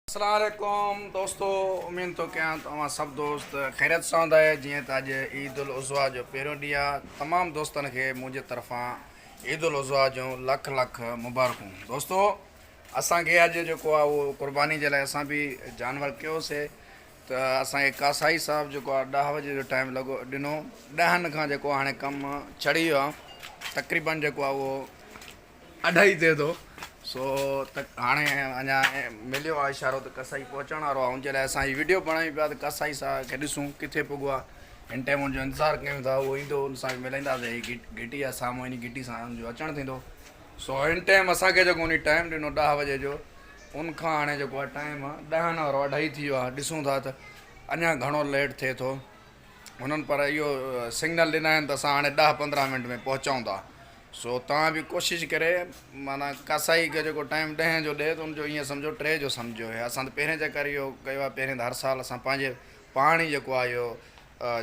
अस्सलाम वालेकुम दोस्तों, उम्मीद तो क्या तव्हां सब दोस्त खैरियत सां हूंदा जीअं त अॼु ईद उल अज़हा जो पहिरियों ॾींहुं आहे। तमामु दोस्तनि खे मुंहिंजे तरफ़ां ईद उल अज़हा जूं लख लख मुबारकूं। दोस्तो, असांखे अॼु जेको आहे उहो क़ुर्बानी जे लाइ असां बि जानवर कयोसीं। त असांखे कासाई साहिबु जेको आहे 10 बजे जो टाइम लॻो ॾिनो। 10 खां जेको हाणे कमु चढ़ी वियो आहे, तक़रीबन जेको आहे उहो 2:30 थिए थो। सो त हाणे अञा मिलियो आहे इशारो त कसाई पहुचण वारो आहे। उनजे लाइ असां हीअ वीडियो बणायूं पिया त कसाई साहिब खे ॾिसूं किथे पुॻो आहे। हिन टाइम हुनजो इंतज़ारु कयूं था, उहो ईंदो, हुन सां बि मिलाईंदासीं। हीअ घिटी आहे साम्हूं, हिन घिटी सां हुनजो अचणु थींदो। सो हिन टाइम असांखे जेको उन टाइम ॾिनो 10 बजे जो, उनखां हाणे जेको आहे टाइम 10 न वारो 2:30 थी वियो आहे। ॾिसूं था त अञा घणो लेट थिए थो। हुननि पर इहो सिग्नल ॾिना आहिनि त असां हाणे 10-15 मिंट में पहुचूं था। सो तव्हां बि कोशिशि करे, माना कसाई खे जेको टाइम 10 जो ॾिए त उनजो ईअं सम्झो 3 जो सम्झो आहे। असां त पहिरें चकर इहो कयो आहे। पहिरें त हर साल असां पंहिंजे पाण ई जेको आहे इहो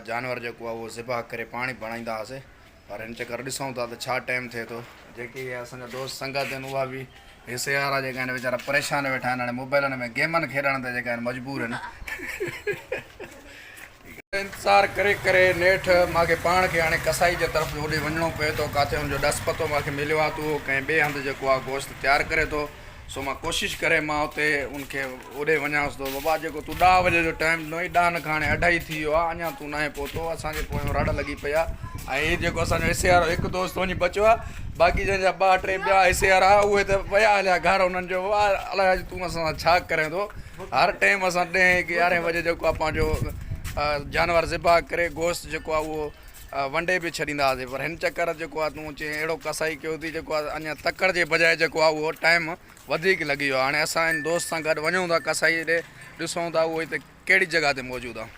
जानवर जेको आहे उहो ज़िबा करे पाण ई बणाईंदा हुआसीं। पर हिन चकर ॾिसूं था त छा टाइम थिए थो। जेके असांजा दोस्त संगत आहिनि उहा बि हिसे वारा जेका आहिनि वीचारा परेशान वेठा आहिनि। हाणे मोबाइलनि में गेमनि खेॾण ते जेका आहिनि मजबूर आहिनि। इंतज़ारु करे करे नेठि मूंखे पाण खे हाणे कसाई जे तरफ़ होॾे वञिणो पए थो। किथे हुनजो ॾस पतो मूंखे मिलियो आहे त उहो कंहिं ॿिए हंधि जेको आहे गोश्त तयारु करे थो। सो मां कोशिशि करे मां उते उनखे होॾे वञांसि थो। बाबा जेको तूं 10 बजे जो टाइम ॾिनो हुई, 10 खां हाणे 2:30 थी वियो आहे, अञा तूं न पहुतो। असांजे पोयां रड़ लॻी पई आहे। ऐं हीअ जेको असांजो हिसे वारो हिकु दोस्त वञी बचियो आहे, बाक़ी जंहिंजा 2-3 ॿिया हिसे वारा उहे त विया हलिया घर। उन्हनि जो अलाए अॼु तूं असां सां छा करे थो। हर टाइम असां 10-11 बजे जेको आहे पंहिंजो जानवर ज़िबा करे गोश्त जेको आहे उहो वंडे बि छॾींदा हुआसीं। पर हिन चकर जेको आहे तूं चई अहिड़ो कसाई कयो थी जेको आहे अञा तकड़ जे बजाए जेको आहे उहो टाइम वधीक लॻी वियो आहे। हाणे असां हिन दोस्त सां गॾु वञूं था कसाई ॾे, ॾिसूं था उहो हिते कहिड़ी जॻह ते मौजूदु आहे।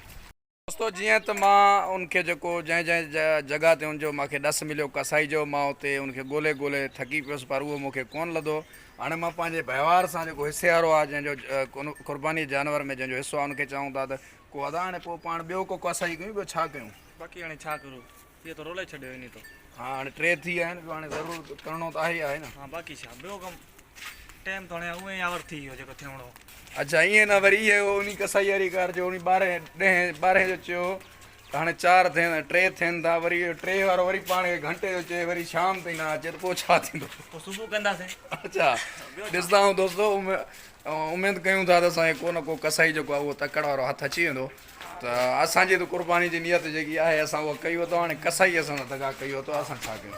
दोस्तो, जीअं त मां उनखे जेको जंहिं जंहिं जॻह ते हुनजो मूंखे ॾस मिलियो कसाई जो, मां उते उनखे ॻोल्हे ॻोल्हे थकी पियुसि, पर उहो मूंखे कोन लधो। हाणे मां पंहिंजे व्यवहार सां जेको हिसे वारो आहे, जंहिंजो क़ुर्बानी जानवर में जंहिंजो हिसो आहे, उनखे चऊं था त को अदा हाणे पोइ पाण ॿियो को कसाई कयूं, ॿियो छा कयूं। बाक़ी हाणे छा करूं, इहो त रोले छॾियो इन तो। हा, हाणे 3 थी विया आहिनि, ॿियो हाणे ज़रूरु करिणो त आहे ई आहे न। हा, बाक़ी छा ॿियो कमु, टाइम त हाणे उहे यावर थी वियो जेको थियणो। अच्छा, ईअं न वरी इहे उन कसाई वारी कार जो उन 12 जो चयो त हाणे 4 थियनि 3 थियनि था, वरी 3 वारो वरी पाण खे घंटे जो चए, वरी शाम ताईं न अचे त पोइ छा थींदो। पोइ सुबुह कंदासीं। अच्छा, ॾिसंदा आहियूं दोस्तो, उमेदु कयूं था त असांखे को न को कसाई जेको आहे उहो तकड़ वारो हथु अची वेंदो। त असांजी त क़ुर्बानी जी नियत जेकी आहे असां उहा कई वरितो। हाणे कसाई असां सां दगा कई वरितो, असां छा कयूं।